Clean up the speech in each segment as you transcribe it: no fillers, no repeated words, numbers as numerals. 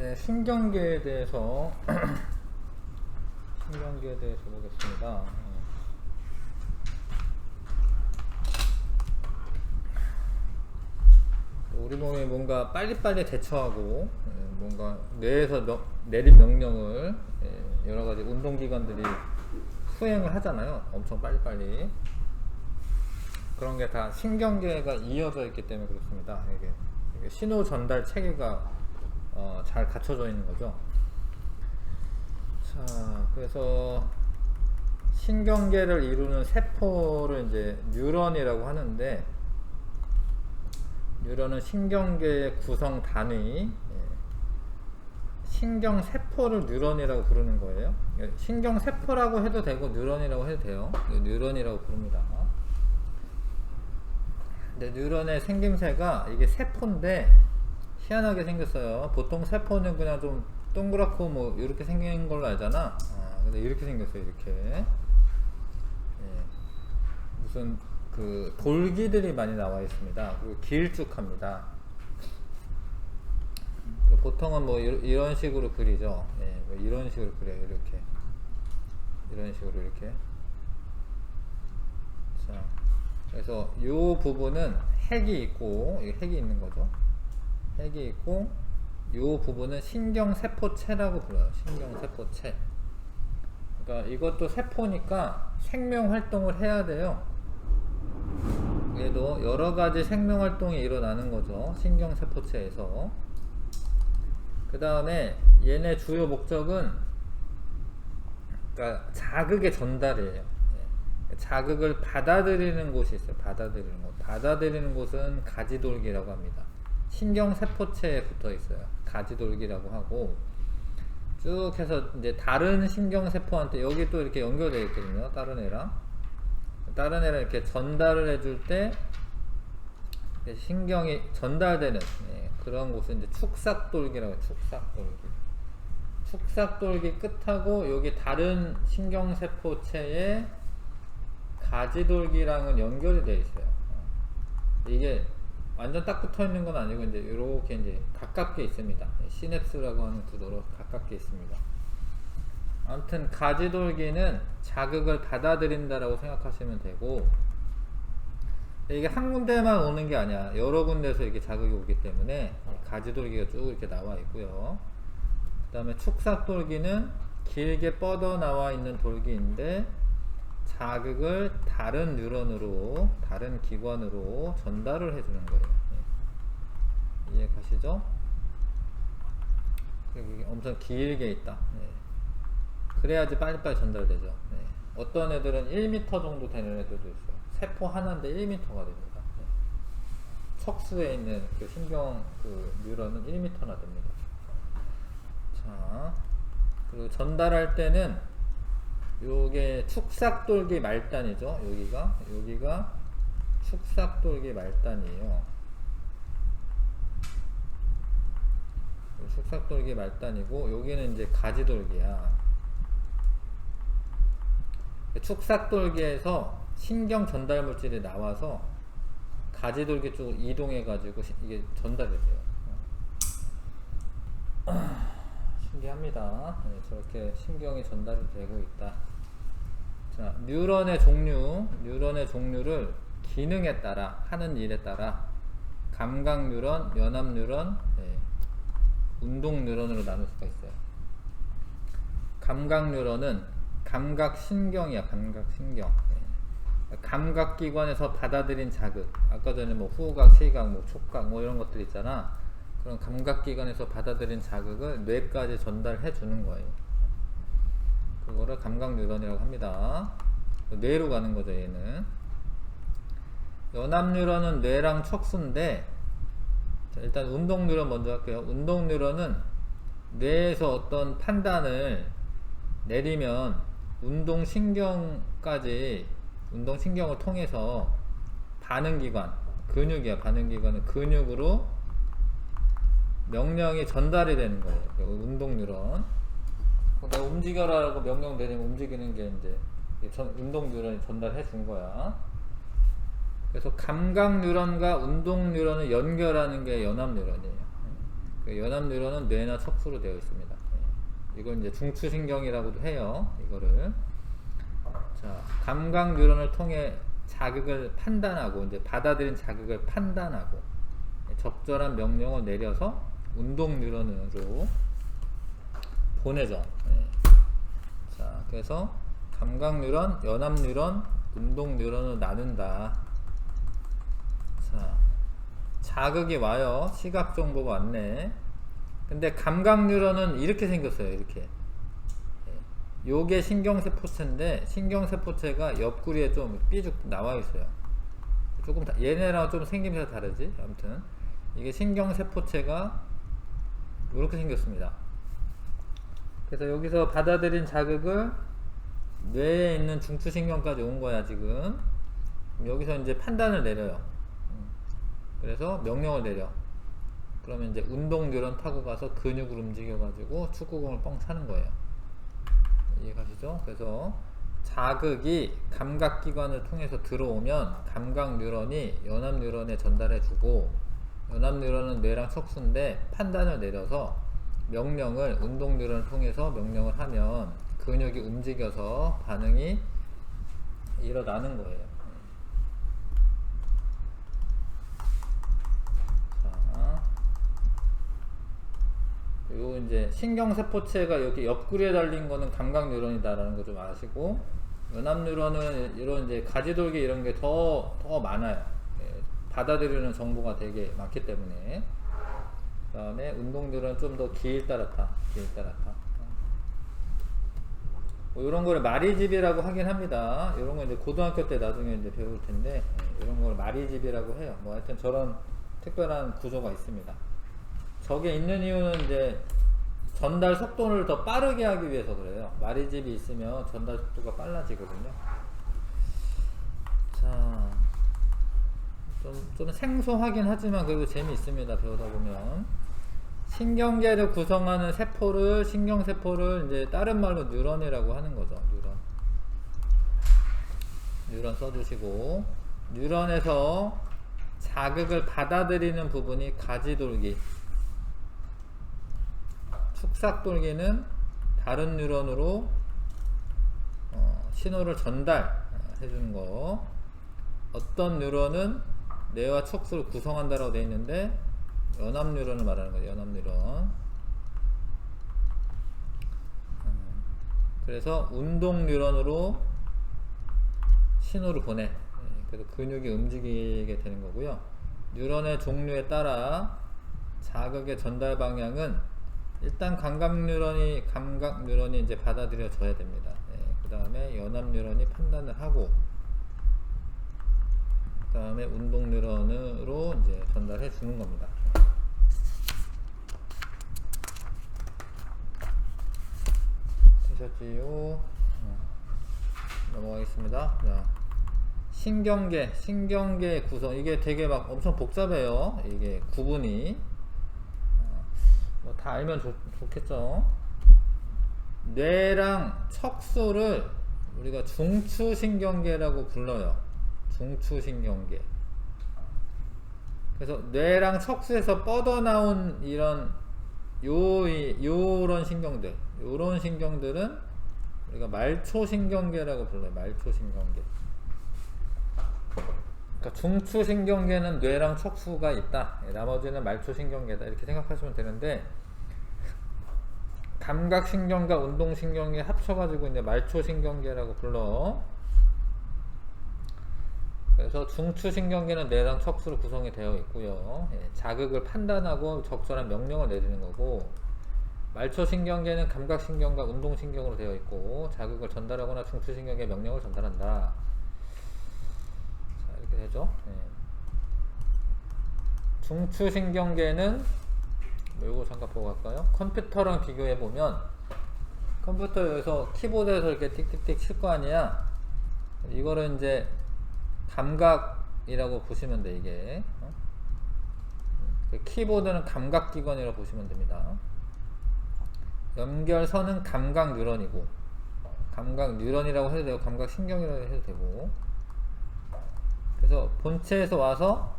이제 신경계에 대해서 신경계에 대해서 보겠습니다. 우리 몸이 뭔가 빨리빨리 대처하고 뭔가 뇌에서 내린 명령을 여러가지 운동기관들이 수행을 하잖아요. 엄청 빨리빨리. 그런 게 다 신경계가 이어져 있기 때문에 그렇습니다. 이게 신호 전달 체계가 잘 갖춰져 있는 거죠. 자, 그래서 신경계를 이루는 세포를 이제 뉴런이라고 하는데, 뉴런은 신경계의 구성 단위, 신경세포를 뉴런이라고 부르는 거예요. 신경세포라고 해도 되고 뉴런이라고 해도 돼요. 뉴런이라고 부릅니다. 근데 뉴런의 생김새가 이게 세포인데 희한하게 생겼어요. 보통 세포는 그냥 좀 동그랗고 뭐 이렇게 생긴 걸로 알잖아. 근데 이렇게 생겼어요. 이렇게 무슨 그 돌기들이 많이 나와 있습니다. 그리고 길쭉합니다. 보통은 뭐 이런 식으로 그리죠. 뭐 이런 식으로 그려요. 이렇게 이런 식으로 이렇게. 자, 그래서 요 부분은 핵이 있고, 핵이 있는 거죠. 핵이 있고, 요 부분은 신경세포체라고 불러요. 신경세포체. 그러니까 이것도 세포니까 생명활동을 해야 돼요. 얘도 여러가지 생명활동이 일어나는 거죠. 신경세포체에서. 그 다음에 얘네 주요 목적은 그러니까 자극의 전달이에요. 자극을 받아들이는 곳이 있어요. 받아들이는 곳. 받아들이는 곳은 가지돌기라고 합니다. 신경세포체에 붙어 있어요. 가지돌기라고 하고, 쭉 해서 이제 다른 신경세포한테 여기 또 이렇게 연결되어 있거든요. 다른 애랑 이렇게 전달을 해줄 때 신경이 전달되는 그런 곳은 이제 축삭돌기라고 해요. 축삭돌기 끝하고 여기 다른 신경세포체에 가지돌기랑은 연결이 되어 있어요. 이게 완전 딱 붙어 있는 건 아니고 이제 이렇게 이제 가깝게 있습니다. 시냅스라고 하는 구도로 가깝게 있습니다. 아무튼 가지돌기는 자극을 받아들인다라고 생각하시면 되고, 이게 한 군데만 오는 게 아니야. 여러 군데에서 이렇게 자극이 오기 때문에 가지돌기가 쭉 이렇게 나와 있고요. 그 다음에 축삭돌기는 길게 뻗어 나와 있는 돌기인데 자극을 다른 뉴런으로, 다른 기관으로 전달을 해주는 거예요. 이해 가시죠? 그리고 이게 엄청 길게 있다. 그래야지 빨리빨리 전달되죠. 어떤 애들은 1m 정도 되는 애들도 있어요. 세포 하나인데 1m가 됩니다. 척수에 있는 그 신경 그 뉴런은 1m나 됩니다. 자, 그리고 전달할 때는 요게 축삭돌기 말단이죠. 여기가 축삭돌기 말단이에요. 축삭돌기 말단이고, 여기는 이제 가지돌기야. 축삭돌기에서 신경 전달 물질이 나와서 가지돌기 쪽으로 이동해 가지고 이게 전달이 돼요. 신기합니다. 저렇게 신경이 전달이 되고 있다. 자, 뉴런의 종류를 기능에 따라, 하는 일에 따라 감각 뉴런, 연합 뉴런, 운동 뉴런으로 나눌 수가 있어요. 감각 뉴런은 감각신경이야. 감각신경. 감각기관에서 받아들인 자극, 아까 전에 뭐 후각, 시각, 뭐 촉각 뭐 이런 것들 있잖아. 그런 감각기관에서 받아들인 자극을 뇌까지 전달해 주는 거예요. 그거를 감각 뉴런이라고 합니다. 뇌로 가는 거죠. 얘는 연합 뉴런은 뇌랑 척수인데, 자, 일단 운동 뉴런 먼저 할게요. 운동 뉴런은 뇌에서 어떤 판단을 내리면 운동신경을 통해서 반응기관, 근육이야. 반응기관은 근육으로 명령이 전달이 되는 거예요. 운동 뉴런. 내가 움직여라라고 명령 내리면 움직이는 게 이제 운동 뉴런이 전달해 준 거야. 그래서 감각 뉴런과 운동 뉴런을 연결하는 게 연합 뉴런이에요. 그 연합 뉴런은 뇌나 척수로 되어 있습니다. 이걸 이제 중추신경이라고도 해요. 이거를. 자, 감각 뉴런을 통해 자극을 판단하고 이제 받아들인 자극을 판단하고 적절한 명령을 내려서 운동 뉴런으로 보내죠. 자, 그래서 감각 뉴런, 연합 뉴런, 운동 뉴런으로 나눈다. 자, 자극이 와요. 시각 정보가 왔네. 근데 감각 뉴런은 이렇게 생겼어요. 이렇게. 요게 신경세포체인데 신경세포체가 옆구리에 좀 삐죽 나와 있어요. 조금 얘네랑 좀 생김새가 다르지. 아무튼 이게 신경세포체가 이렇게 생겼습니다. 그래서 여기서 받아들인 자극을 뇌에 있는 중추신경까지 온 거야 지금. 여기서 이제 판단을 내려요. 그래서 명령을 내려. 그러면 이제 운동 뉴런 타고 가서 근육을 움직여 가지고 축구공을 뻥 차는 거예요. 이해가시죠? 그래서 자극이 감각기관을 통해서 들어오면 감각 뉴런이 연합 뉴런에 전달해 주고, 연합 뉴런은 뇌랑 척수인데 판단을 내려서 명령을 운동 뉴런을 통해서 명령을 하면 근육이 움직여서 반응이 일어나는 거예요. 요 이제 신경세포체가 여기 옆구리에 달린 거는 감각 뉴런이다라는 거 좀 아시고, 연합 뉴런은 이런 이제 가지돌기 이런 게 더 많아요. 받아들이는 정보가 되게 많기 때문에. 그 다음에 운동 뉴런은 좀 더 길다랗다. 뭐 이런 거를 마리집이라고 하긴 합니다. 이런 거 이제 고등학교 때 나중에 이제 배울 텐데, 이런 걸 마리집이라고 해요. 뭐 하여튼 저런 특별한 구조가 있습니다. 저게 있는 이유는 이제 전달 속도를 더 빠르게 하기 위해서 그래요. 마리집이 있으면 전달 속도가 빨라지거든요. 자, 좀 생소하긴 하지만 그래도 재미있습니다. 배우다 보면. 신경계를 구성하는 세포를, 신경세포를 이제 다른 말로 뉴런이라고 하는 거죠. 뉴런 써주시고, 뉴런에서 자극을 받아들이는 부분이 가지돌기, 축삭돌기는 다른 뉴런으로 신호를 전달해 주는 거. 어떤 뉴런은 뇌와 척수를 구성한다라고 되어 있는데 연합 뉴런을 말하는 거죠. 연합 뉴런. 그래서 운동 뉴런으로 신호를 보내. 그래서 근육이 움직이게 되는 거고요. 뉴런의 종류에 따라 자극의 전달 방향은 일단 감각 뉴런이 이제 받아들여져야 됩니다. 그 다음에 연합 뉴런이 판단을 하고, 그 다음에 운동 뉴런으로 이제 전달해 주는 겁니다. 되셨지요? 넘어가겠습니다. 자, 신경계 구성. 이게 되게 막 엄청 복잡해요. 이게 구분이. 뭐 다 알면 좋겠죠. 뇌랑 척수를 우리가 중추신경계라고 불러요. 중추신경계. 그래서 뇌랑 척수에서 뻗어나온 요런 신경들, 요런 신경들은 우리가 말초신경계라고 불러요. 말초신경계. 그러니까 중추신경계는 뇌랑 척수가 있다. 나머지는 말초신경계다. 이렇게 생각하시면 되는데, 감각신경과 운동신경계 합쳐가지고 이제 말초신경계라고 불러. 그래서 중추신경계는 뇌랑 척수로 구성이 되어 있고요. 자극을 판단하고 적절한 명령을 내리는 거고, 말초신경계는 감각신경과 운동신경으로 되어 있고 자극을 전달하거나 중추신경에 명령을 전달한다. 자, 이렇게 되죠. 중추신경계는 요거 잠깐 보고 갈까요? 컴퓨터랑 비교해 보면, 컴퓨터에서 키보드에서 이렇게 틱틱틱 칠 거 아니야. 이거를 이제 감각이라고 보시면 돼. 이게 키보드는 감각기관이라고 보시면 됩니다. 연결선은 감각 뉴런이고, 감각 뉴런이라고 해도 되고 감각 신경이라고 해도 되고. 그래서 본체에서 와서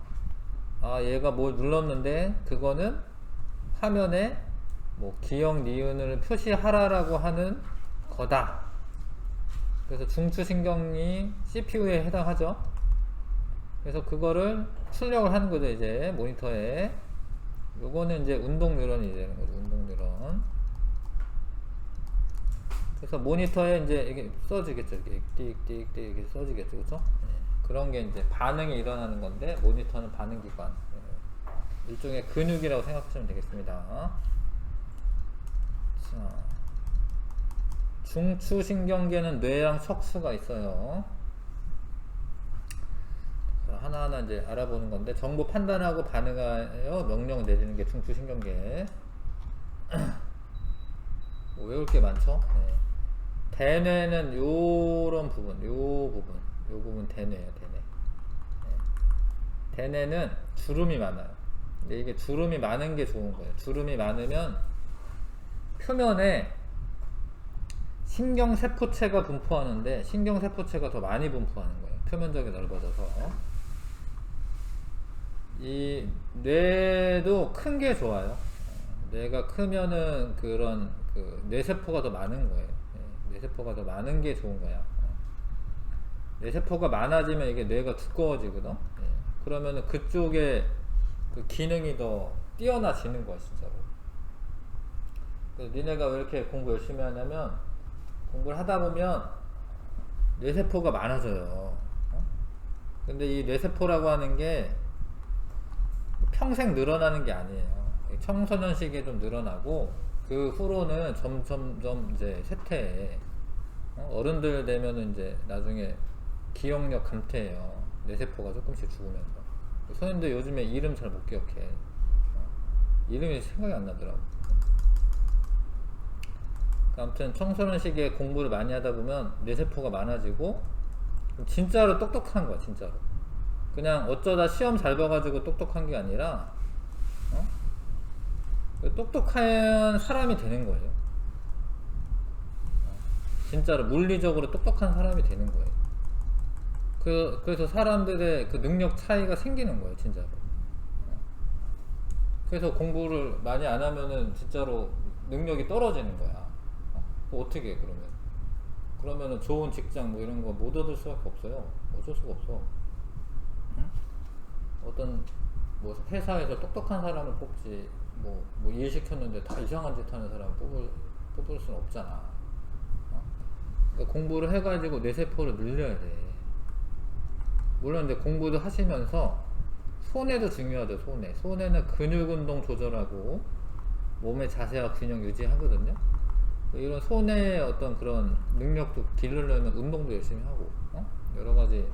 얘가 뭘 눌렀는데 그거는 화면에 뭐 기억, 니은을 표시하라라고 하는 거다. 그래서 중추신경이 CPU에 해당하죠. 그래서 그거를 출력을 하는 거죠. 이제 모니터에. 요거는 이제 운동 뉴런이 되는 거죠. 운동 뉴런. 그래서 모니터에 이제 이게 써지겠죠. 이렇게 띡띡띡 이렇게 써지겠죠. 그렇죠? 그런 게 이제 반응이 일어나는 건데, 모니터는 반응기관. 일종의 근육이라고 생각하시면 되겠습니다. 자, 중추신경계는 뇌랑 척수가 있어요. 하나하나 이제 알아보는 건데, 정보 판단하고 반응하여 명령을 내리는 게 중추신경계. 뭐 외울 게 많죠? 네. 대뇌는 요런 부분, 요 부분 대뇌예요, 대뇌. 네. 대뇌는 주름이 많아요. 근데 이게 주름이 많은 게 좋은 거예요. 주름이 많으면 표면에 신경세포체가 분포하는데, 신경세포체가 더 많이 분포하는 거예요. 표면적이 넓어져서. 이 뇌도 큰 게 좋아요. 뇌가 크면은 그런 뇌세포가 더 많은 거예요. 뇌세포가 더 많은 게 좋은 거야. 뇌세포가 많아지면 이게 뇌가 두꺼워지거든. 그러면은 그쪽에 그 기능이 더 뛰어나지는 거야, 진짜로. 그래서 니네가 왜 이렇게 공부 열심히 하냐면, 공부를 하다 보면 뇌세포가 많아져요. 근데 이 뇌세포라고 하는 게 평생 늘어나는 게 아니에요. 청소년 시기에 좀 늘어나고, 그 후로는 점점점 이제 쇠퇴해. 어른들 되면은 이제 나중에 기억력 감퇴해요. 뇌세포가 조금씩 죽으면서. 소년들 요즘에 이름 잘 못 기억해. 이름이 생각이 안 나더라고. 아무튼 청소년 시기에 공부를 많이 하다 보면 뇌세포가 많아지고, 진짜로 똑똑한 거야, 진짜로. 그냥 어쩌다 시험 잘 봐가지고 똑똑한 게 아니라, 똑똑한 사람이 되는 거예요. 진짜로 물리적으로 똑똑한 사람이 되는 거예요. 그래서 사람들의 그 능력 차이가 생기는 거예요, 진짜로. 그래서 공부를 많이 안 하면은 진짜로 능력이 떨어지는 거야. 어떻게 해, 그러면은 좋은 직장 뭐 이런 거 못 얻을 수밖에 없어요. 어쩔 수가 없어. 응? 어떤 뭐 회사에서 똑똑한 사람을 뽑지, 뭐 일 시켰는데 다 이상한 짓 하는 사람을 뽑을 수는 없잖아. 그러니까 공부를 해가지고 뇌세포를 늘려야 돼. 물론 이제 공부도 하시면서 손해도 중요하죠. 손해는 근육 운동 조절하고 몸의 자세와 균형 유지하거든요. 이런 손해의 어떤 그런 능력도 기르려면 운동도 열심히 하고, 여러 가지.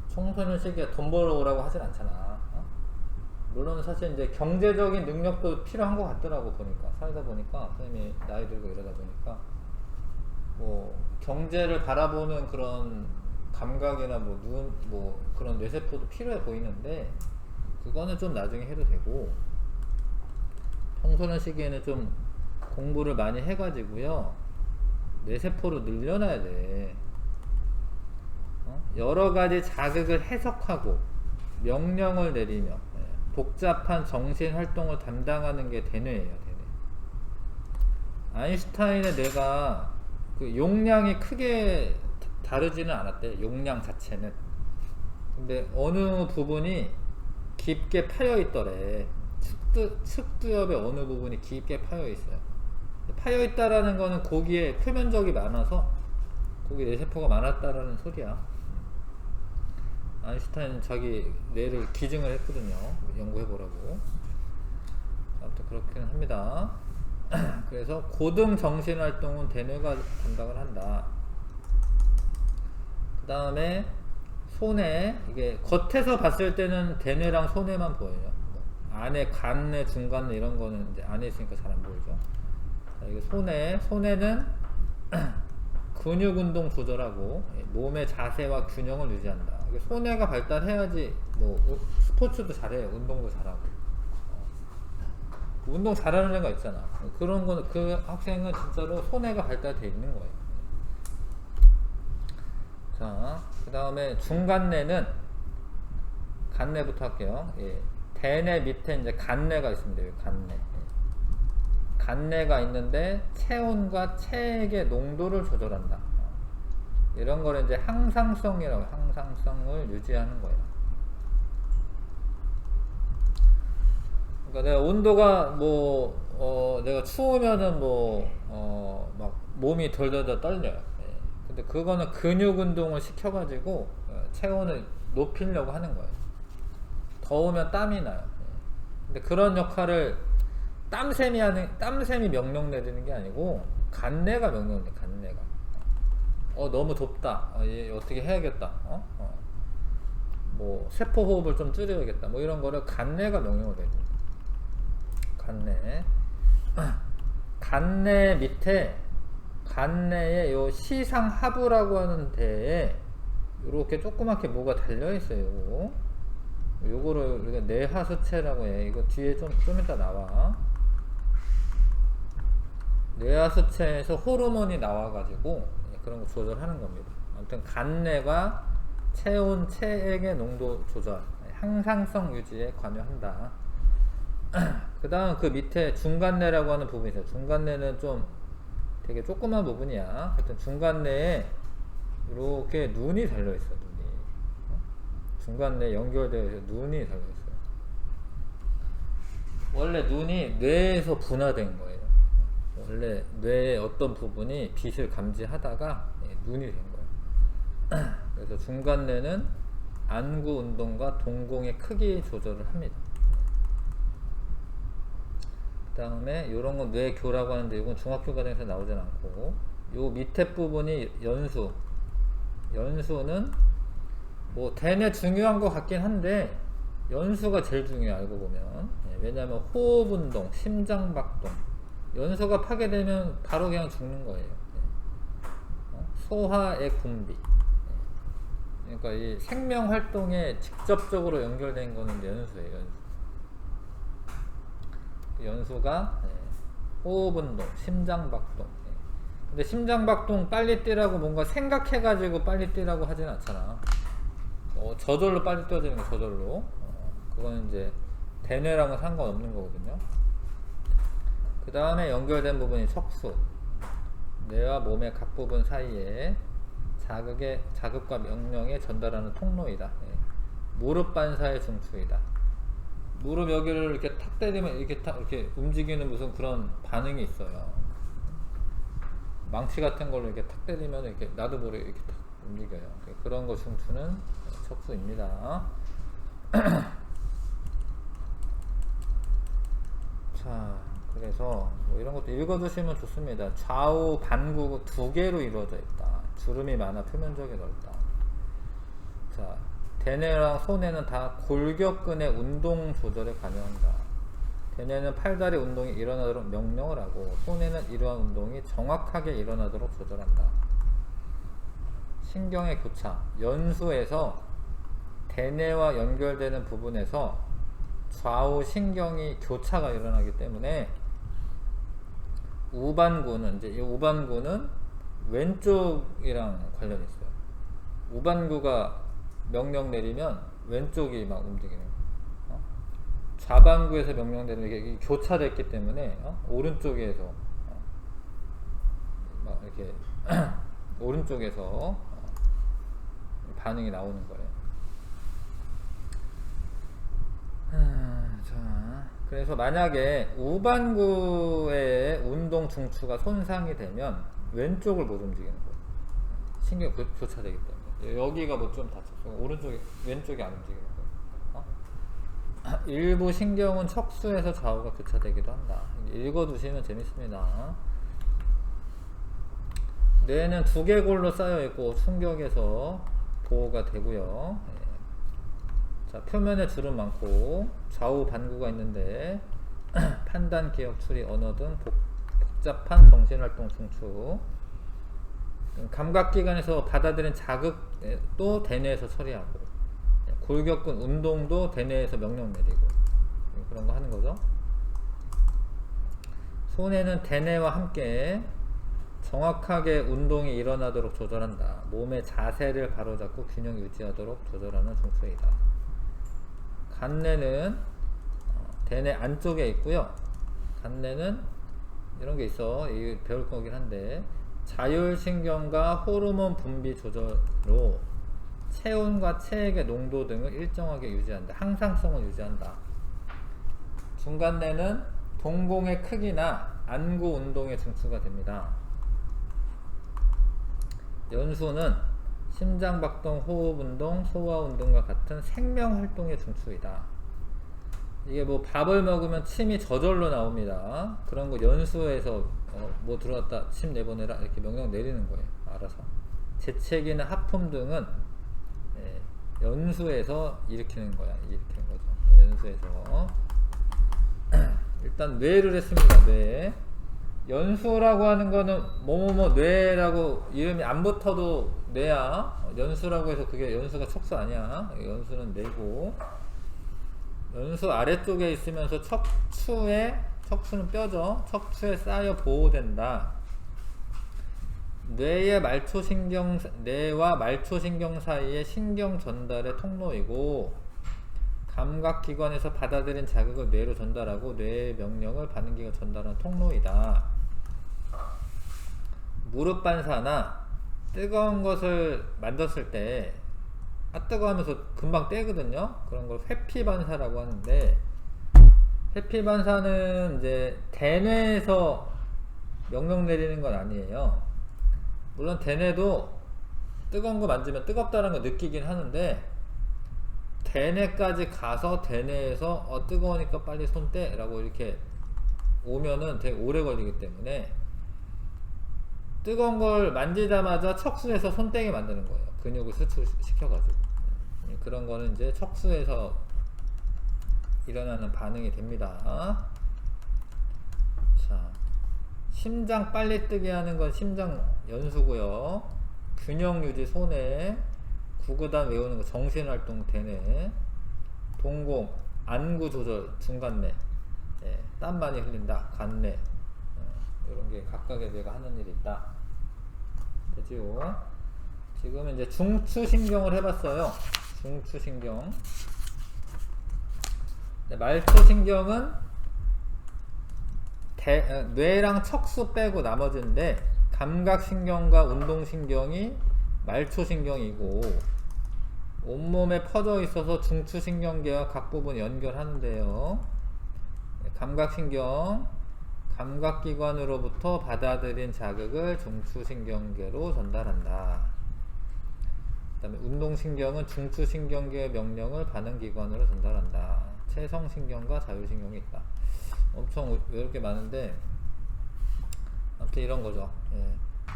청소년 시기에 돈 벌어오라고 하진 않잖아. 물론 사실 이제 경제적인 능력도 필요한 것 같더라고, 보니까. 살다 보니까, 선생님이 나이 들고 이러다 보니까. 뭐, 경제를 바라보는 그런 감각이나 뭐 그런 뇌세포도 필요해 보이는데, 그거는 좀 나중에 해도 되고, 청소년 시기에는 좀 공부를 많이 해가지고요, 뇌세포를 늘려놔야 돼. 여러 가지 자극을 해석하고 명령을 내리며 복잡한 정신 활동을 담당하는 게 대뇌예요, 대뇌. 아인슈타인의 뇌가 그 용량이 크게 다르지는 않았대, 용량 자체는. 근데 어느 부분이 깊게 파여 있더래. 측두엽의 어느 부분이 깊게 파여 있어요. 파여 있다라는 거는 거기에 표면적이 많아서 거기 뇌세포가 많았다라는 소리야. 아인슈타인은 자기 뇌를 기증을 했거든요. 연구해보라고. 아무튼 그렇긴 합니다. 그래서 고등 정신활동은 대뇌가 담당을 한다. 그 다음에 손해, 이게 겉에서 봤을 때는 대뇌랑 손해만 보여요. 안에 간뇌, 중간뇌 이런 거는 이제 안에 있으니까 잘 안 보이죠. 자, 이게 손해는 근육 운동 조절하고 몸의 자세와 균형을 유지한다. 손해가 발달해야지 뭐 스포츠도 잘해요. 운동도 잘하고. 운동 잘하는 애가 있잖아. 그런 거는 그 학생은 진짜로 손해가 발달되어 있는 거예요. 자, 그 다음에 중간뇌는 간뇌부터 할게요. 대뇌 밑에 이제 간뇌가 있습니다. 여기 간뇌. 간뇌가 있는데 체온과 체액의 농도를 조절한다. 이런 거를 이제 항상성이라고, 항상성을 유지하는 거예요. 그러니까 내가 온도가 내가 추우면은 막 몸이 덜덜덜 떨려요. 근데 그거는 근육 운동을 시켜가지고 체온을 높이려고 하는 거예요. 더우면 땀이 나요. 근데 그런 역할을 땀샘이 명령 내리는 게 아니고 간내가 명령 내. 간내가 너무 덥다. 얘 어떻게 해야겠다. 뭐 세포 호흡을 좀 줄여야겠다. 뭐 이런 거를 간내가 명령을 내립니다. 간내. 간내 밑에 간내에 요 시상하부라고 하는 데에 이렇게 조그맣게 뭐가 달려 있어요. 요거를 우리가 뇌하수체라고 해. 이거 뒤에 좀 이따 나와. 뇌하수체에서 호르몬이 나와가지고 그런 거 조절하는 겁니다. 아무튼 간내가 체온, 체액의 농도 조절, 항상성 유지에 관여한다. 그 다음 그 밑에 중간내라고 하는 부분이 있어요. 중간내는 좀 되게 조그만 부분이야. 하여튼 중간내에 이렇게 눈이 달려있어요. 눈이. 중간내에 연결되어 있어요. 눈이 달려있어요. 원래 눈이 뇌에서 분화된 거예요. 원래 뇌의 어떤 부분이 빛을 감지하다가 눈이 된 거예요. 그래서 중간뇌는 안구 운동과 동공의 크기 조절을 합니다. 그 다음에 이런 건 뇌교라고 하는데 이건 중학교 과정에서 나오진 않고, 요 밑에 부분이 연수. 연수는 뭐 대뇌 중요한 것 같긴 한데 연수가 제일 중요해요. 알고 보면. 왜냐하면 호흡 운동, 심장 박동, 연수가 파괴되면 바로 그냥 죽는 거예요. 소화의 분비. 그러니까 이 생명 활동에 직접적으로 연결된 거는 연수예요. 연수가 호흡 운동, 심장 박동. 근데 심장 박동 빨리 뛰라고 뭔가 생각해가지고 빨리 뛰라고 하진 않잖아. 저절로 빨리 뛰어야 되는 거, 저절로. 그거는 이제 대뇌랑은 상관없는 거거든요. 그 다음에 연결된 부분이 척수. 뇌와 몸의 각 부분 사이에 자극과 명령에 전달하는 통로이다. 무릎 반사의 중추이다. 무릎 여기를 이렇게 탁 때리면 이렇게 움직이는 무슨 그런 반응이 있어요. 망치 같은 걸로 이렇게 탁 때리면 이렇게 나도 모르게 이렇게 탁 움직여요. 그런 거 중추는 척수입니다. 자, 그래서 뭐 이런 것도 읽어두시면 좋습니다. 좌우 반구 두 개로 이루어져 있다. 주름이 많아 표면적이 넓다. 자, 대뇌랑 소뇌는 다 골격근의 운동 조절에 관여한다. 대뇌는 팔다리 운동이 일어나도록 명령을 하고, 소뇌는 이러한 운동이 정확하게 일어나도록 조절한다. 신경의 교차. 연수에서 대뇌와 연결되는 부분에서 좌우 신경이 교차가 일어나기 때문에 우반구는, 이제 이 우반구는 왼쪽이랑 관련이 있어요. 우반구가 명령 내리면 왼쪽이 막 움직이는 거예요. 좌반구에서 명령 내리면 이게 교차됐기 때문에 오른쪽에서 막 이렇게 오른쪽에서 반응이 나오는 거예요. 자, 그래서 만약에 우반구의 운동 중추가 손상이 되면 왼쪽을 못 움직이는 거예요. 신경 교차되기 때문에. 여기가 뭐 좀 다쳤어요. 왼쪽이 안 움직이는 거예요. 일부 신경은 척수에서 좌우가 교차되기도 한다. 읽어두시면 재밌습니다. 뇌는 두개골로 쌓여있고 충격에서 보호가 되고요. 자, 표면에 주름 많고 좌우 반구가 있는데 판단, 기억, 추리, 언어 등 복잡한 정신활동 중추. 감각기관에서 받아들인 자극도 대뇌에서 처리하고, 골격근 운동도 대뇌에서 명령 내리고, 그런 거 하는 거죠. 소뇌는 대뇌와 함께 정확하게 운동이 일어나도록 조절한다. 몸의 자세를 바로잡고 균형 유지하도록 조절하는 중추이다. 간뇌는 대뇌 안쪽에 있고요. 간내는 이런 게 있어. 이 배울 거긴 한데, 자율신경과 호르몬 분비 조절로 체온과 체액의 농도 등을 일정하게 유지한다. 항상성을 유지한다. 중간내는 동공의 크기나 안구 운동에 중추가 됩니다. 연수는 심장박동, 호흡운동, 소화운동과 같은 생명활동의 중추이다. 이게 뭐 밥을 먹으면 침이 저절로 나옵니다. 그런 거 연수에서 뭐 들어왔다 침 내보내라 이렇게 명령 내리는 거예요. 알아서. 재채기나 하품 등은 연수에서 일으키는 거야. 일으키는 거죠. 연수에서. 일단 뇌를 했습니다. 뇌. 연수라고 하는 거는 뭐뭐뭐 뇌라고 이름이 안 붙어도 뇌야. 연수라고 해서 그게 연수가 척수 아니야. 연수는 뇌고. 연수 아래쪽에 있으면서 척추는 뼈죠. 척추에 쌓여 보호된다. 뇌와 말초신경 사이의 신경 전달의 통로이고, 감각기관에서 받아들인 자극을 뇌로 전달하고 뇌의 명령을 반응기가 전달하는 통로이다. 무릎 반사나 뜨거운 것을 만졌을 때 뜨거워 하면서 금방 떼거든요. 그런 걸 회피 반사라고 하는데, 회피 반사는 이제 대뇌에서 명령 내리는 건 아니에요. 물론 대뇌도 뜨거운 거 만지면 뜨겁다는 거 느끼긴 하는데, 대뇌까지 가서 대뇌에서 뜨거우니까 빨리 손 떼 라고 이렇게 오면은 되게 오래 걸리기 때문에 뜨거운 걸 만지자마자 척수에서 손 떼게 만드는 거예요. 근육을 수축시켜가지고. 그런 거는 이제 척수에서 일어나는 반응이 됩니다. 자, 심장 빨리 뜨게 하는 건 심장 연수고요. 균형 유지 손에, 구구단 외우는 거 정신활동 대뇌, 동공 안구 조절 중간뇌, 땀 많이 흘린다 간뇌, 이런 게 각각의 뇌가 하는 일이 있다. 되지요? 지금 이제 중추신경을 해봤어요. 중추신경. 말초신경은 뇌랑 척수 빼고 나머지인데, 감각신경과 운동신경이 말초신경이고, 온몸에 퍼져 있어서 중추신경계와 각 부분 연결하는데요. 감각신경, 감각기관으로부터 받아들인 자극을 중추신경계로 전달한다. 그 다음에 운동신경은 중추신경계의 명령을 반응기관으로 전달한다. 체성신경과 자율신경이 있다. 엄청 이렇게 많은데, 아무튼 이런 거죠.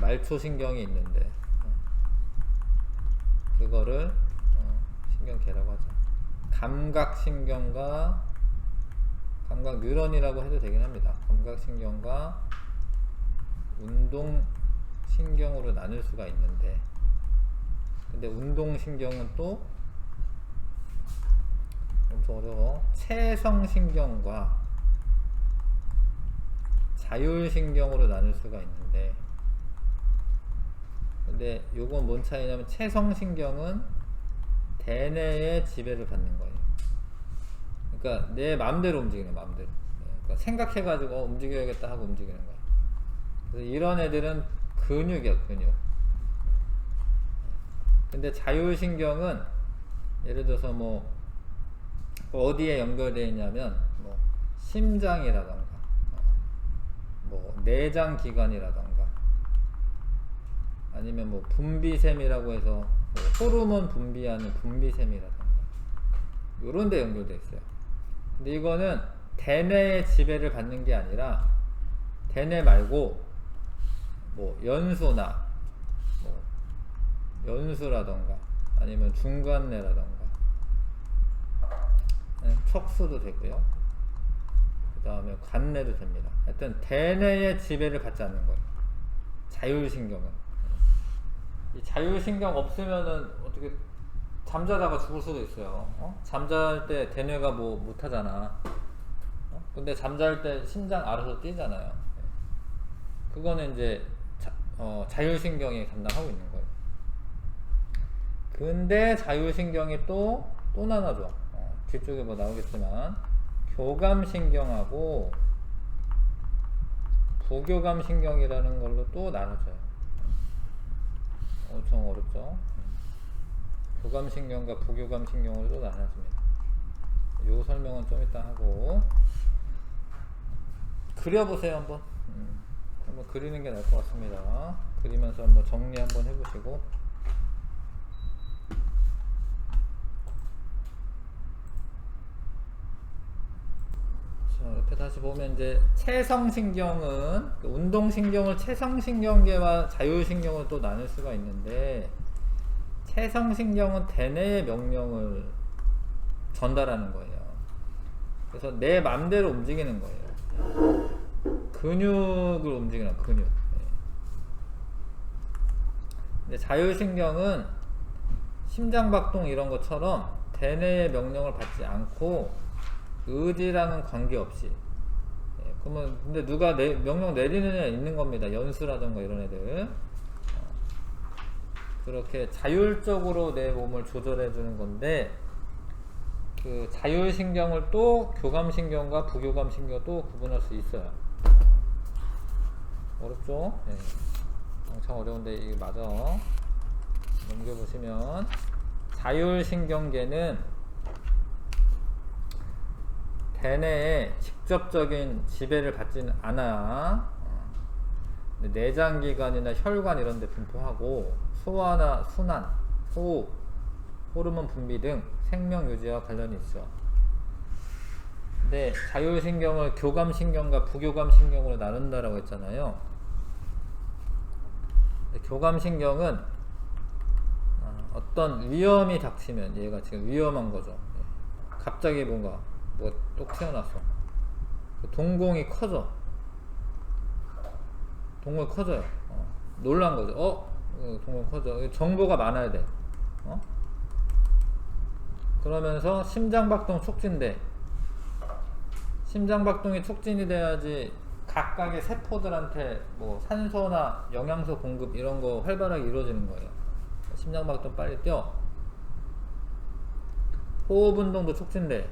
말초신경이 있는데 그거를 신경계라고 하죠. 감각신경과 감각뉴런이라고 해도 되긴 합니다. 감각신경과 운동신경으로 나눌 수가 있는데, 근데 운동신경은 또 엄청 어려워. 체성신경과 자율신경으로 나눌 수가 있는데, 근데 요건 뭔 차이냐면, 체성신경은 대뇌의 지배를 받는 거예요. 그러니까 내 마음대로 움직이는, 마음대로. 그러니까 생각해가지고 움직여야겠다 하고 움직이는 거예요. 그래서 이런 애들은 근육이야, 근육. 근데 자율신경은 예를 들어서 뭐 어디에 연결되어 있냐면, 뭐 심장이라던가 뭐 내장기관이라던가, 아니면 뭐 분비샘이라고 해서 뭐 호르몬 분비하는 분비샘이라던가, 요런 데 연결되어 있어요. 근데 이거는 대뇌의 지배를 받는 게 아니라, 대뇌 말고 뭐 연수나 뭐 연수라던가 아니면 중간뇌라던가, 척수도 되고요. 그 다음에 관뇌도 됩니다. 하여튼 대뇌의 지배를 받지 않는 거예요. 자율신경은. 이 자율신경 없으면은 어떻게 잠자다가 죽을 수도 있어요. 잠잘 때 대뇌가 뭐 못하잖아. 근데 잠잘 때 심장 알아서 뛰잖아요. 그거는 이제 자율신경이 감당하고 있는 거예요. 근데 자율신경이 또 나눠져. 뒤쪽에 뭐 나오겠지만, 교감신경하고 부교감신경이라는 걸로 또 나눠져요. 엄청 어렵죠. 교감신경과 부교감신경으로 또 나눠집니다. 요 설명은 좀 이따 하고, 그려보세요. 한번 그리는 게 나을 것 같습니다. 그리면서 한번 정리 한번 해보시고. 자, 옆에 다시 보면 이제 체성신경은 운동신경을 체성신경계와 자율신경으로 또 나눌 수가 있는데, 체성신경은 대뇌의 명령을 전달하는 거예요. 그래서 내 맘대로 움직이는 거예요. 근육을 움직이는 근육. 근데 자율신경은 심장박동 이런 것처럼 대뇌의 명령을 받지 않고 의지랑은 관계없이, 그러면 근데 누가 명령 내리는 애 있는 겁니다. 연수라든가 이런 애들. 그렇게 자율적으로 내 몸을 조절해 주는 건데, 그 자율신경을 또 교감신경과 부교감신경 또 구분할 수 있어요. 어렵죠? 네. 엄청 어려운데 이게 맞아. 넘겨보시면 자율신경계는 대뇌에 직접적인 지배를 받지는 않아. 내장기관이나 혈관 이런 데 분포하고 소화나 순환, 호흡, 호르몬 분비 등 생명 유지와 관련이 있어. 근데 자율신경을 교감신경과 부교감신경으로 나눈다라고 했잖아요. 근데 교감신경은 어떤 위험이 닥치면, 얘가 지금 위험한 거죠. 갑자기 뭔가 똑 튀어났어. 동공이 커져. 동공이 커져요. 놀란 거죠. 동공이 커져. 정보가 많아야 돼. 그러면서 심장박동 촉진돼. 심장박동이 촉진이 돼야지 각각의 세포들한테 뭐 산소나 영양소 공급 이런 거 활발하게 이루어지는 거예요. 심장박동 빨리 뛰어. 호흡 운동도 촉진돼.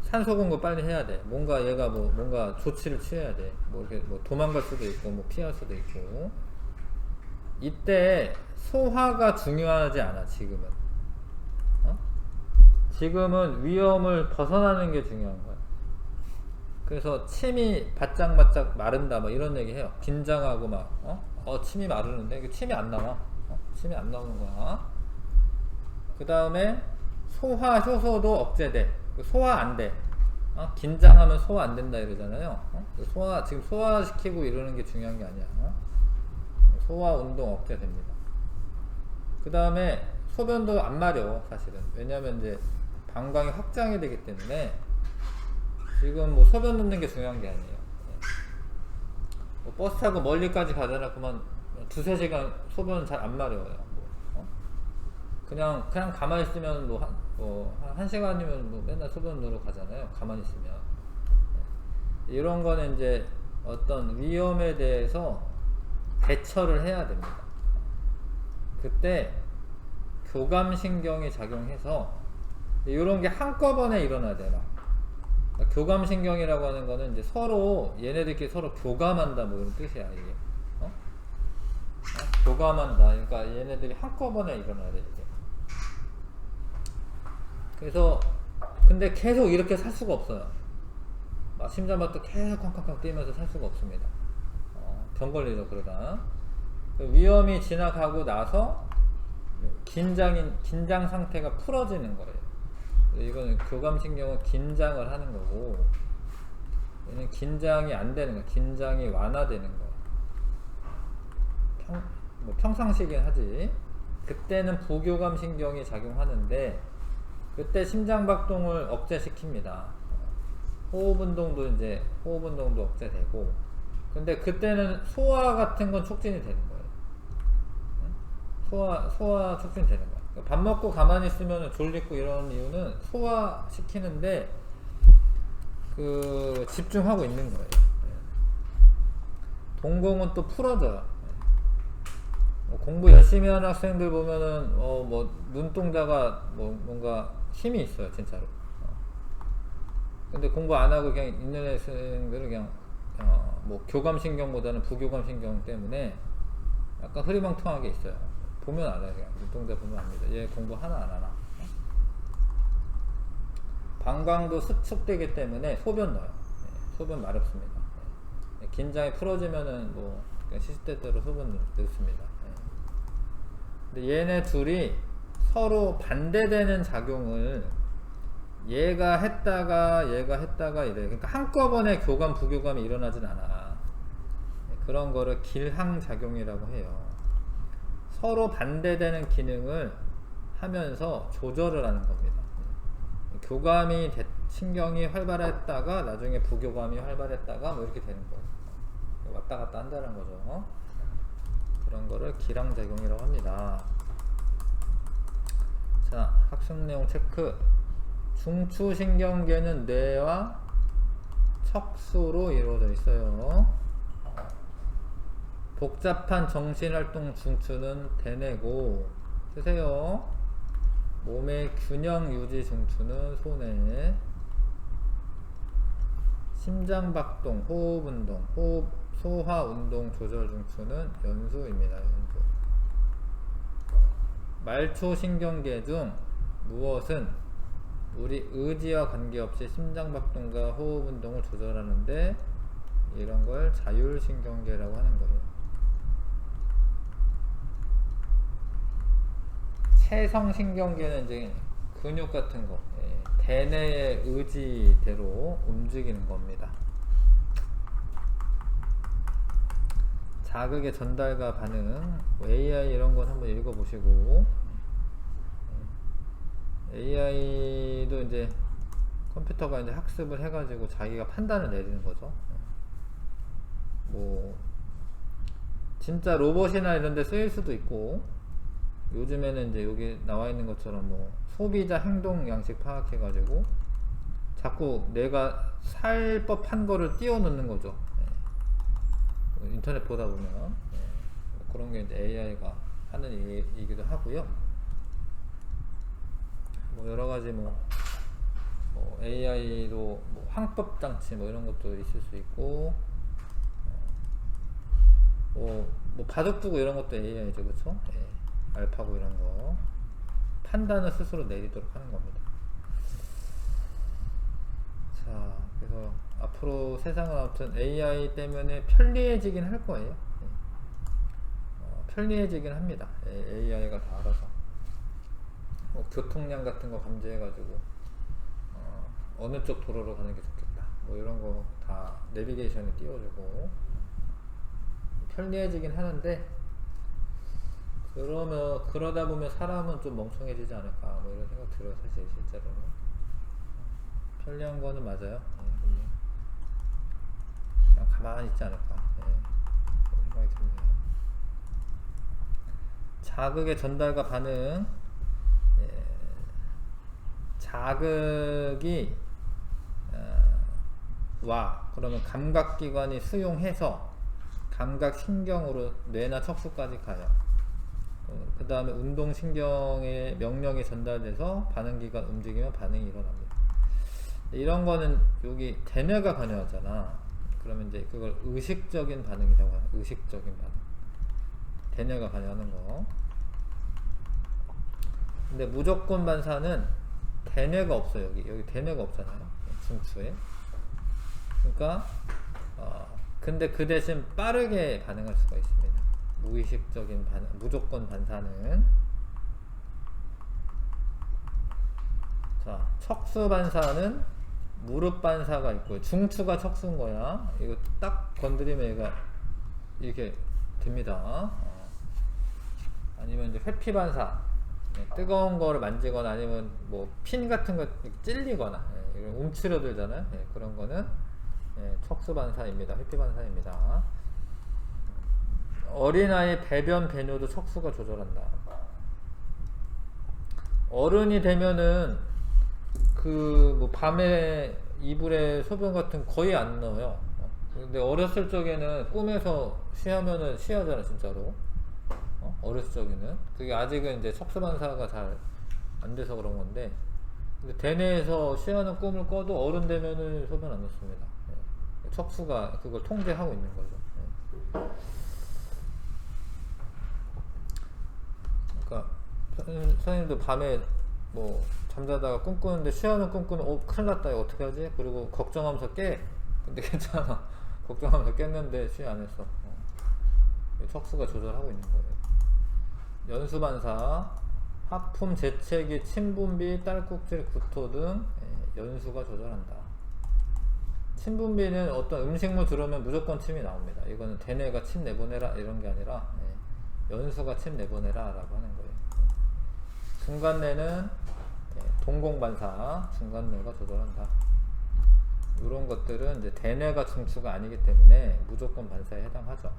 산소 공급 빨리 해야 돼. 뭔가 얘가 뭔가 조치를 취해야 돼. 이렇게 도망갈 수도 있고 피할 수도 있고. 이때 소화가 중요하지 않아. 지금은 위험을 벗어나는 게 중요한 거야. 그래서 침이 바짝바짝 마른다 이런 얘기 해요. 긴장하고 침이 마르는데 침이 안 나와. 침이 안 나오는 거야. 그 다음에 소화 효소도 억제돼. 소화 안 돼. 긴장하면 소화 안 된다 이러잖아요. 지금 소화시키고 이러는 게 중요한 게 아니야. 소화 운동 억제됩니다. 그 다음에 소변도 안 마려, 사실은. 왜냐면 이제 방광이 확장이 되기 때문에 지금 소변 넣는 게 중요한 게 아니에요. 버스 타고 멀리까지 가잖아. 그만 2-3시간 소변 잘 안 마려워요. 그냥 가만히 있으면 한 시간이면 맨날 소변 넣으러 가잖아요. 가만히 있으면. 이런 거는 이제 어떤 위험에 대해서 대처를 해야 됩니다. 그때 교감신경이 작용해서 이런 게 한꺼번에 일어나야 돼. 교감신경이라고 하는 거는 이제 서로 얘네들끼리 서로 교감한다 이런 뜻이야. 이게 교감한다. 그러니까 얘네들이 한꺼번에 일어나야 돼. 이게. 그래서 근데 계속 이렇게 살 수가 없어요. 심장박도 계속 쾅쾅쾅 뛰면서 살 수가 없습니다. 병 걸리죠. 그러다 위험이 지나가고 나서 긴장 상태가 풀어지는 거예요. 이거는 교감신경은 긴장을 하는 거고, 얘는 긴장이 안 되는 거야. 긴장이 완화되는 거야. 평상시긴 하지. 그때는 부교감신경이 작용하는데, 그때 심장박동을 억제시킵니다. 호흡 운동도 억제되고, 근데 그때는 소화 같은 건 촉진이 되는 거예요. 소화 촉진되는 거야. 밥 먹고 가만히 있으면 졸리고 이런 이유는 소화시키는데 집중하고 있는 거예요. 동공은 또 풀어져요. 공부 열심히 하는 학생들 보면은 눈동자가 뭔가 힘이 있어요, 진짜로. 근데 공부 안 하고 그냥 있는 학생들은 그냥 뭐 교감신경보다는 부교감신경 때문에 약간 흐리멍텅하게 있어요. 보면 알아요. 그냥 눈동자 보면 압니다. 얘 공부 하나 안 하나. 방광도 수축되기 때문에 소변 넣어요. 소변 마렵습니다. 긴장이 풀어지면은 뭐 그냥 시시때때로 소변 넣습니다. 근데 얘네 둘이 서로 반대되는 작용을 얘가 했다가 이래. 그러니까 한꺼번에 교감 부교감이 일어나진 않아. 그런 거를 길항작용이라고 해요. 서로 반대되는 기능을 하면서 조절을 하는 겁니다. 교감이 신경이 활발했다가 나중에 부교감이 활발했다가 뭐 이렇게 되는 거예요. 왔다 갔다 한다는 거죠. 그런 거를 기량작용이라고 합니다. 자, 학습 내용 체크. 중추신경계는 뇌와 척수로 이루어져 있어요. 복잡한 정신활동 중추는 대뇌고, 쓰세요. 몸의 균형 유지 중추는 소뇌. 심장박동, 호흡운동, 소화운동 조절 중추는 연수입니다. 연수. 말초신경계 중 무엇은 우리 의지와 관계없이 심장박동과 호흡운동을 조절하는데 이런 걸 자율신경계라고 하는 거예요. 체성신경계는 이제 근육 같은 거, 대뇌의 의지대로 움직이는 겁니다. 자극의 전달과 반응, AI 이런 건 한번 읽어보시고, AI도 이제 컴퓨터가 이제 학습을 해가지고 자기가 판단을 내리는 거죠. 뭐 진짜 로봇이나 이런 데 쓰일 수도 있고, 요즘에는 이제 여기 나와 있는 것처럼 뭐 소비자 행동 양식 파악해가지고 자꾸 내가 살 법한 거를 띄워 넣는 거죠. 인터넷 보다 보면 그런 게 이제 AI가 하는 일이기도 하고요. 뭐 여러 가지 뭐 AI도 뭐 황법 장치 뭐 이런 것도 있을 수 있고, 뭐 바둑 두고 이런 것도 AI죠, 그렇죠? 알파고 이런 거 판단을 스스로 내리도록 하는 겁니다. 자, 그래서 앞으로 세상은 아무튼 AI 때문에 편리해지긴 할 거예요. 편리해지긴 합니다. AI가 다 알아서 교통량 같은 거 감지해가지고 어느 쪽 도로로 가는 게 좋겠다 뭐 이런 거 다 내비게이션에 띄워주고 편리해지긴 하는데, 그러다 보면 사람은 좀 멍청해지지 않을까 뭐 이런 생각 들어요. 사실 실제로는 편리한 거는 맞아요. 그냥 가만히 있지 않을까 그런 생각이 드네요. 자극의 전달과 반응. 자극이 와 그러면 감각기관이 수용해서 감각신경으로 뇌나 척수까지 가요. 그 다음에 운동신경의 명령이 전달돼서 반응기관 움직이면 반응이 일어납니다. 이런 거는 여기 대뇌가 관여하잖아. 그러면 이제 그걸 의식적인 반응이라고 하는, 의식적인 반응. 대뇌가 관여하는 거. 근데 무조건 반사는 대뇌가 없어요. 여기 대뇌가 없잖아요. 중추에. 그러니까 근데 그 대신 빠르게 반응할 수가 있습니다. 무의식적인 반응, 무조건 반사는. 자, 척수 반사는 무릎 반사가 있고요. 중추가 척수인 거야. 이거 딱 건드리면 얘가 이렇게 됩니다. 아니면 이제 회피 반사. 뜨거운 거를 만지거나 아니면 뭐 핀 같은 거 찔리거나 움츠러들잖아요. 그런 거는 척수 반사입니다. 회피 반사입니다. 어린아이 배변 배뇨도 척수가 조절한다. 어른이 되면은 그 뭐 밤에 이불에 소변 같은 거 거의 안 넣어요. 근데 어렸을 적에는 꿈에서 쉬하면은 쉬하잖아 진짜로. 어렸을 적에는 그게 아직은 이제 척수 반사가 잘 안 돼서 그런 건데, 근데 대뇌에서 쉬하는 꿈을 꿔도 어른 되면은 소변 안 넣습니다. 예. 척수가 그걸 통제하고 있는 거죠. 예. 그러니까 선생님도 밤에 뭐 잠자다가 꿈 꾸는데 쉬하는 꿈 꾸는 큰일 났다 이거 어떻게 하지? 그리고 걱정하면서 깨. 근데 괜찮아. 걱정하면서 깼는데 쉬 안 했어. 척수가 조절하고 있는 거예요. 연수반사, 하품, 재채기, 침분비, 딸꾹질, 구토 등 연수가 조절한다. 침분비는 어떤 음식물 들어오면 무조건 침이 나옵니다. 이거는 대뇌가 침 내보내라 이런 게 아니라 연수가 침 내보내라 라고 하는 거예요. 중간뇌는 동공반사, 중간뇌가 조절한다. 이런 것들은 이제 대뇌가 중추가 아니기 때문에 무조건 반사에 해당하죠.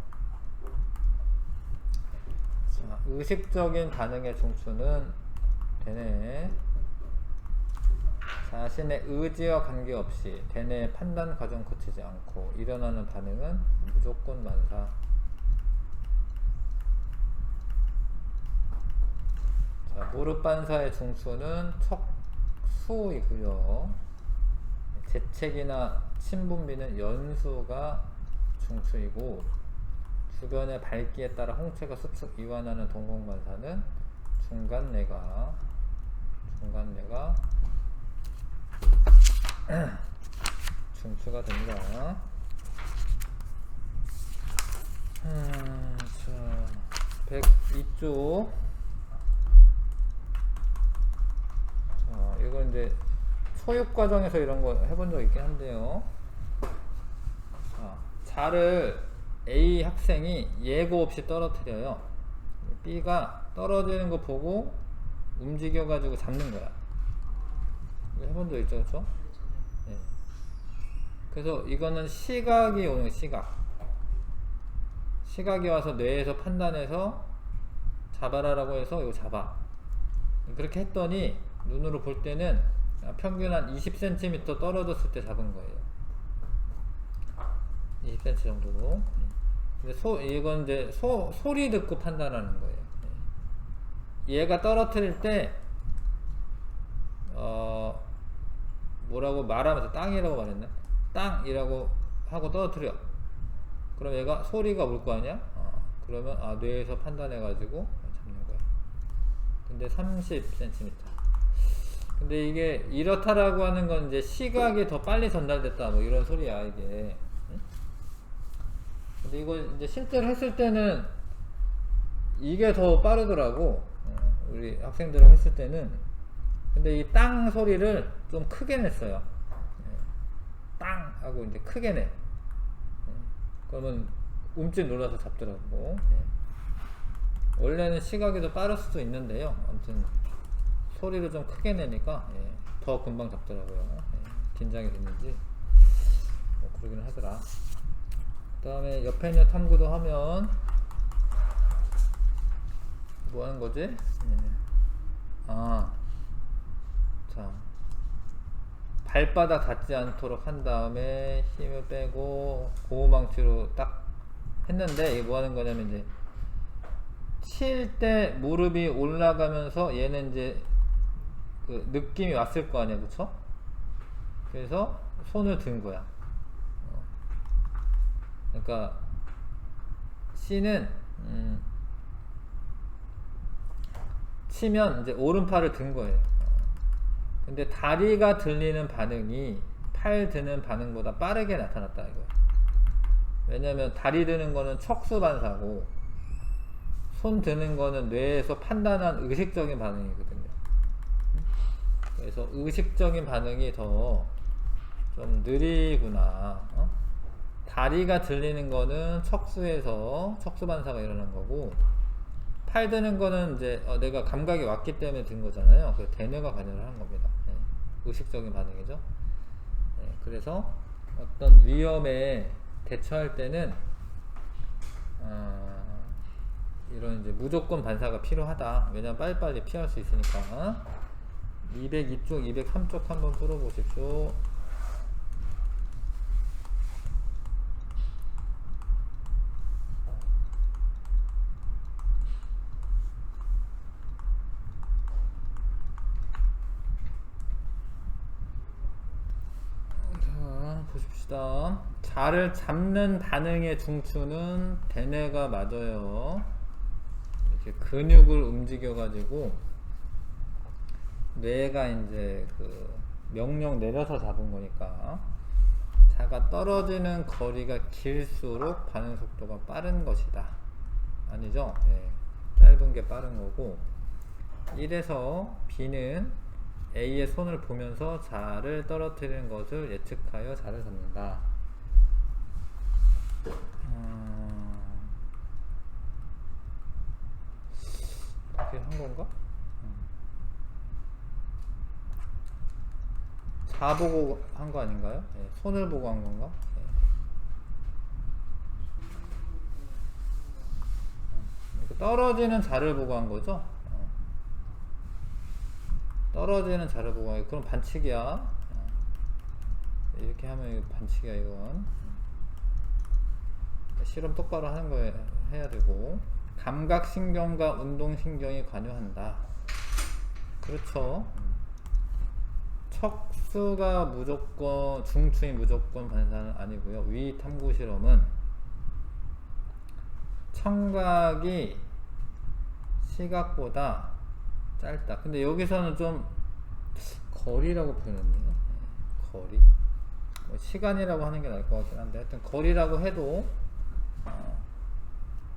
자, 의식적인 반응의 중추는 대뇌 자신의 의지와 관계없이 대뇌의 판단 과정 거치지 않고 일어나는 반응은 무조건 반사. 자, 무릎 반사의 중추는 척수이고요. 재채기나 침분비는 연수가 중추이고 주변의 밝기에 따라 홍채가 수축 이완하는 동공반사는 중간뇌가 중추가 됩니다. 자, 102쪽. 자, 이건 이제 초육 과정에서 이런 거 해본 적 있긴 한데요. 자, 자를 A 학생이 예고 없이 떨어뜨려요. B가 떨어지는 거 보고 움직여 가지고 잡는 거야. 이거 해본 적 있죠, 그렇죠? 네. 그래서 이거는 시각이 오는 거예요. 시각이 와서 뇌에서 판단해서 잡아라라고 해서 이거 잡아. 그렇게 했더니 눈으로 볼 때는 평균 한 20cm 떨어졌을 때 잡은 거예요. 20cm 정도. 근데 이건 이제 소리 듣고 판단하는 거예요. 얘가 떨어뜨릴 때 뭐라고 말하면서 땅이라고 말했나? 땅이라고 하고 떨어뜨려. 그럼 얘가 소리가 올 거 아니야? 그러면 뇌에서 판단해 가지고 잡는 거야. 근데 30cm. 근데 이게 이렇다라고 하는 건 이제 시각이 더 빨리 전달됐다 뭐 이런 소리야 이게. 근데 이거 이제 실제로 했을 때는 이게 더 빠르더라고. 우리 학생들하고 했을 때는. 근데 이 땅 소리를 좀 크게 냈어요. 땅 하고 이제 크게 내. 그러면 움찔 놀라서 잡더라고. 원래는 시각이 더 빠를 수도 있는데요. 아무튼 소리를 좀 크게 내니까 더 금방 잡더라고요. 긴장이 됐는지 뭐 그러기는 하더라. 그 다음에 옆에 있는 탐구도 하면 뭐 하는 거지? 자, 발바닥 닿지 않도록 한 다음에 힘을 빼고 고무망치로 딱 했는데 이게 뭐 하는 거냐면 이제 칠 때 무릎이 올라가면서 얘는 이제 그 느낌이 왔을 거 아니야, 그쵸? 그래서 손을 든 거야. 그러니까 C는 치면 이제 오른팔을 든 거예요. 근데 다리가 들리는 반응이 팔 드는 반응보다 빠르게 나타났다 이거예요. 왜냐면 다리 드는 거는 척수 반사고 손 드는 거는 뇌에서 판단한 의식적인 반응이거든요. 그래서 의식적인 반응이 더 좀 느리구나. 다리가 들리는 거는 척수에서 척수 반사가 일어난 거고 팔 드는 거는 이제 내가 감각이 왔기 때문에 든 거잖아요. 그래서 대뇌가 관여를 한 겁니다. 의식적인 반응이죠. 그래서 어떤 위험에 대처할 때는 이런 이제 무조건 반사가 필요하다. 왜냐면 빨리빨리 피할 수 있으니까. 202쪽, 203쪽 한번 풀어보십시오. 자를 잡는 반응의 중추는 대뇌가 맞아요. 이렇게 근육을 움직여 가지고 뇌가 이제 그 명령 내려서 잡은 거니까 자가 떨어지는 거리가 길수록 반응 속도가 빠른 것이다. 아니죠? 네. 짧은 게 빠른 거고, 1에서 B는 A의 손을 보면서 자를 떨어뜨리는 것을 예측하여 자를 잡는다. 이렇게 한 건가? 자 보고 한 거 아닌가요? 네. 손을 보고 한 건가? 네. 떨어지는 자를 보고 한 거죠? 떨어지는 자를 보고 한 거. 그럼 반칙이야. 이렇게 하면 이거 반칙이야, 이건. 실험 똑바로 하는 거 해야 되고. 감각신경과 운동신경이 관여한다. 그렇죠. 척수가 무조건, 중추이 무조건 반사는 아니고요. 위 탐구 실험은 청각이 시각보다 짧다. 근데 여기서는 좀 거리라고 표현했네요. 거리. 뭐 시간이라고 하는 게 나을 것 같긴 한데, 하여튼 거리라고 해도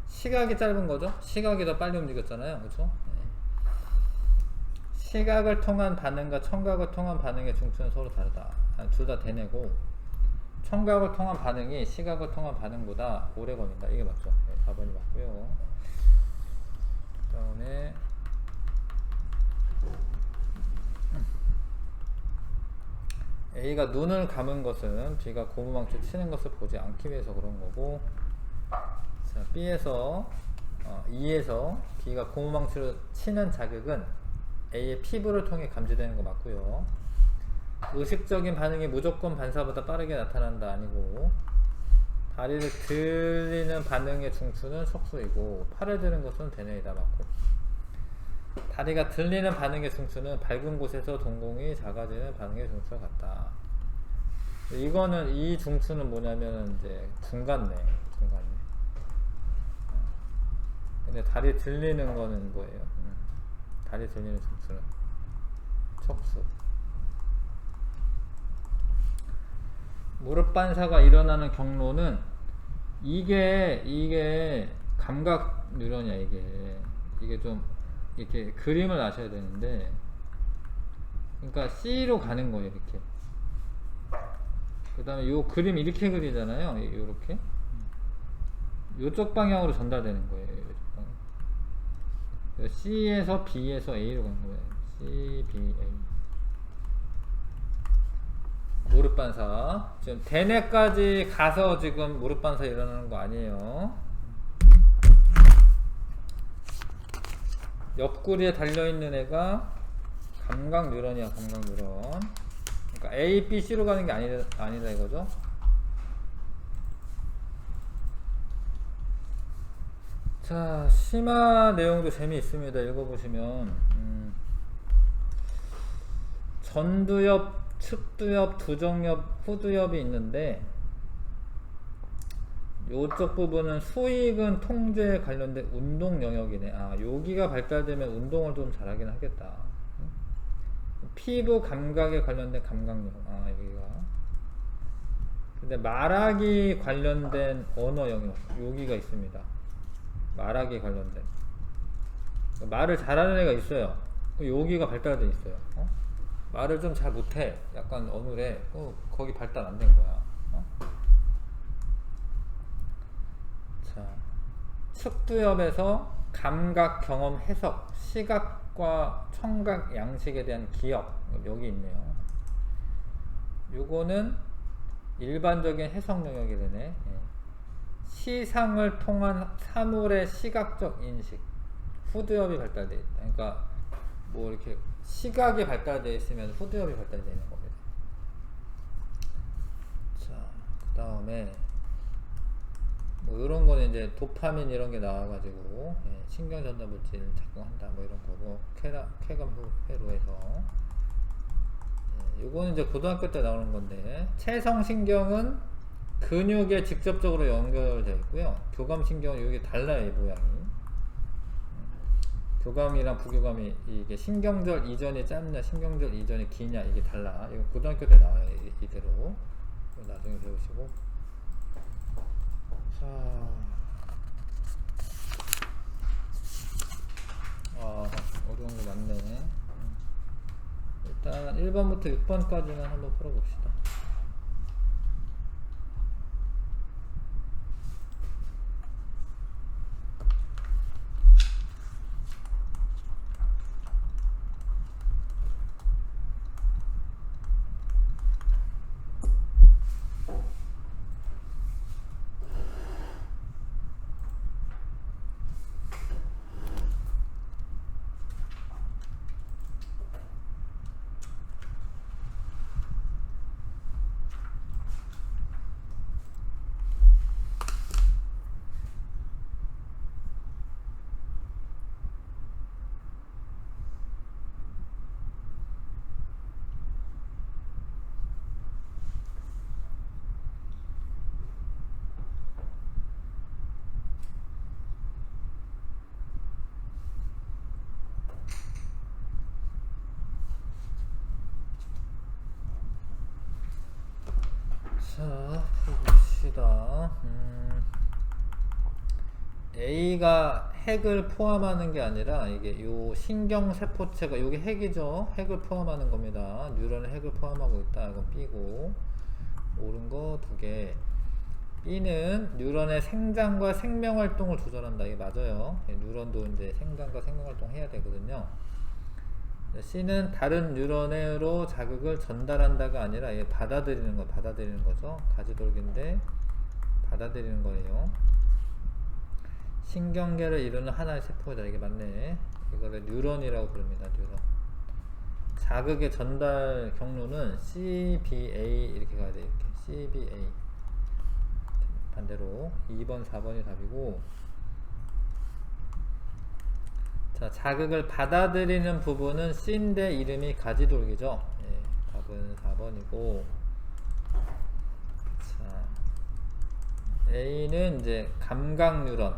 시각이 짧은 거죠. 시각이 더 빨리 움직였잖아요. 그렇죠? 시각을 통한 반응과 청각을 통한 반응의 중추는 서로 다르다. 둘 다 대뇌고, 청각을 통한 반응이 시각을 통한 반응보다 오래 걸린다. 이게 맞죠? 네, 4번이 맞고요. 그 다음에 A가 눈을 감은 것은 B가 고무망치 치는 것을 보지 않기 위해서 그런 거고, 자, B에서 2에서 B가 고무망치로 치는 자극은 A의 피부를 통해 감지되는 거 맞고요. 의식적인 반응이 무조건 반사보다 빠르게 나타난다 아니고, 다리를 들리는 반응의 중추는 척수이고 팔을 드는 것은 대뇌이다 맞고, 다리가 들리는 반응의 중추는 밝은 곳에서 동공이 작아지는 반응의 중추와 같다. 이거는 이 중추는 뭐냐면 이제 중간뇌. 근데 다리 들리는 거는 뭐예요? 다리 들리는 중추는 척수. 무릎 반사가 일어나는 경로는 이게 감각 뉴런이야. 이게 좀 이렇게 그림을 아셔야 되는데, 그러니까 C로 가는 거예요. 이렇게. 그 다음에 요 그림 이렇게 그리잖아요. 요렇게 요쪽 방향으로 전달되는 거예요. 요쪽 방향. C에서 B에서 A로 가는 거예요. C, B, A. 무릎 반사. 지금 대뇌까지 가서 지금 무릎 반사 일어나는 거 아니에요. 옆구리에 달려있는 애가 감각 뉴런이야. 감각 뉴런. 그러니까 A, B, C로 가는 게 아니다 이거죠. 자, 심화 내용도 재미있습니다. 읽어보시면 전두엽, 측두엽, 두정엽, 후두엽이 있는데, 요쪽 부분은 수익은 통제에 관련된 운동 영역이네. 여기가 발달되면 운동을 좀 잘하긴 하겠다. 피부 감각에 관련된 감각력. 여기가. 근데 말하기 관련된 언어 영역. 여기가 있습니다. 말하기 관련된. 말을 잘하는 애가 있어요. 여기가 발달되어 있어요. 말을 좀 잘 못해. 약간 어눌해. 거기 발달 안 된 거야. 자, 측두엽에서 감각, 경험, 해석, 시각과 청각, 양식에 대한 기억. 여기 있네요. 요거는 일반적인 해석 영역이 되네. 시상을 통한 사물의 시각적 인식. 후두엽이 발달되어 있다. 그러니까 뭐 이렇게 시각이 발달되어 있으면 후두엽이 발달되어 있는 겁니다. 자, 그 다음에 뭐 이런 거는 이제 도파민 이런 게 나와가지고 신경전달 물질 작용한다 뭐 이런 거고, 쾌감 회로에서 요거는 이제 고등학교 때 나오는 건데, 체성신경은 근육에 직접적으로 연결되어 있고요. 교감신경은 이게 달라요, 이 모양이. 교감이랑 부교감이 이게 신경절 이전이 짧냐, 신경절 이전이 기냐, 이게 달라. 이거 고등학교 때 나와요, 이대로. 나중에 배우시고. 자, 어려운 거 많네. 일단 1번부터 6번까지는 한번 풀어봅시다. 자, 봅시다. A가 핵을 포함하는 게 아니라 이게 요 신경세포체가 요게 핵이죠. 핵을 포함하는 겁니다. 뉴런의 핵을 포함하고 있다. 이건 B고, 옳은 거 2개. B는 뉴런의 생장과 생명활동을 조절한다. 이게 맞아요. 뉴런도 이제 생장과 생명활동 해야 되거든요. C는 다른 뉴런으로 자극을 전달한다가 아니라 받아들이는 거죠. 가지돌기인데 받아들이는 거예요. 신경계를 이루는 하나의 세포이다. 이게 맞네. 이거를 뉴런이라고 부릅니다. 뉴런. 자극의 전달 경로는 CBA 이렇게 가야 돼. 이렇게 CBA. 반대로 2번, 4번이 답이고. 자, 자극을 받아들이는 부분은 C인데 이름이 가지돌기죠. 예, 답은 4번이고. 자, A는 이제 감각 뉴런,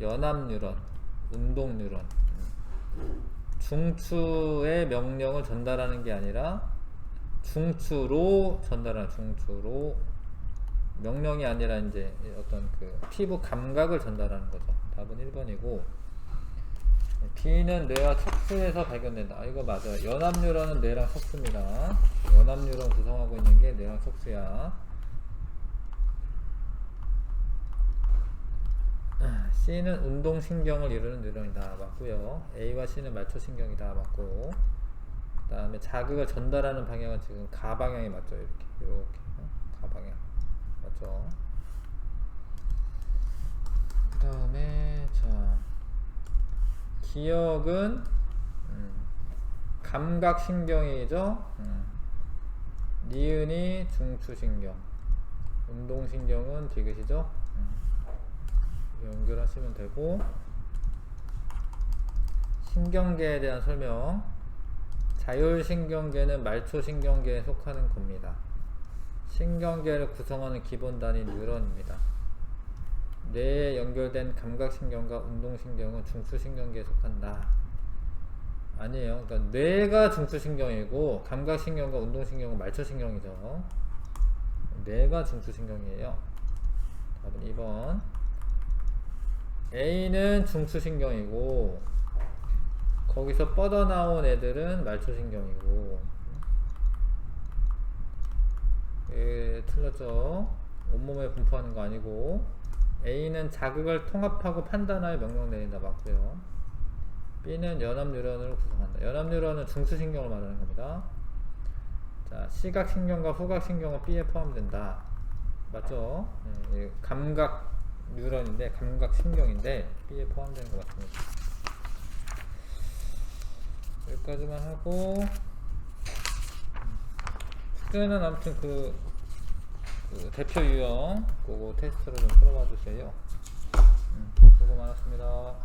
연합 뉴런, 운동 뉴런. 중추의 명령을 전달하는 게 아니라 중추로 전달하는, 중추로 명령이 아니라 이제 어떤 그 피부 감각을 전달하는 거죠. 답은 1번이고. B는 뇌와 척수에서 발견된다. 이거 맞아요. 연합 뉴런은 뇌랑 척수입니다. 연합 뉴런 구성하고 있는 게 뇌랑 척수야. C는 운동신경을 이루는 뉴런이다. 맞고요. A와 C는 말초신경이다. 맞고. 그 다음에 자극을 전달하는 방향은 지금 가방향이 맞죠. 이렇게 가방향 맞죠. 그 다음에 자, 기억은 감각신경이죠. 니은이 중추신경, 운동신경은 디귿이죠. 연결하시면 되고. 신경계에 대한 설명. 자율신경계는 말초신경계에 속하는 겁니다. 신경계를 구성하는 기본 단위 뉴런입니다. 뇌에 연결된 감각신경과 운동신경은 중추신경계에 속한다. 아니에요. 그러니까 뇌가 중추신경이고 감각신경과 운동신경은 말초신경이죠. 뇌가 중추신경이에요. 답은 2번. A는 중추신경이고 거기서 뻗어나온 애들은 말초신경이고. 틀렸죠. 온몸에 분포하는 거 아니고. A는 자극을 통합하고 판단하여 명령 내린다. 맞고요. B는 연합 뉴런을 구성한다. 연합 뉴런은 중추신경을 말하는 겁니다. 자, 시각신경과 후각신경은 B에 포함된다. 맞죠? 감각 뉴런인데 감각신경인데 B에 포함되는 것 같습니다. 여기까지만 하고, 숙제는 아무튼 그 대표 유형 그거 테스트를 좀 풀어봐 주세요. 수고 많았습니다.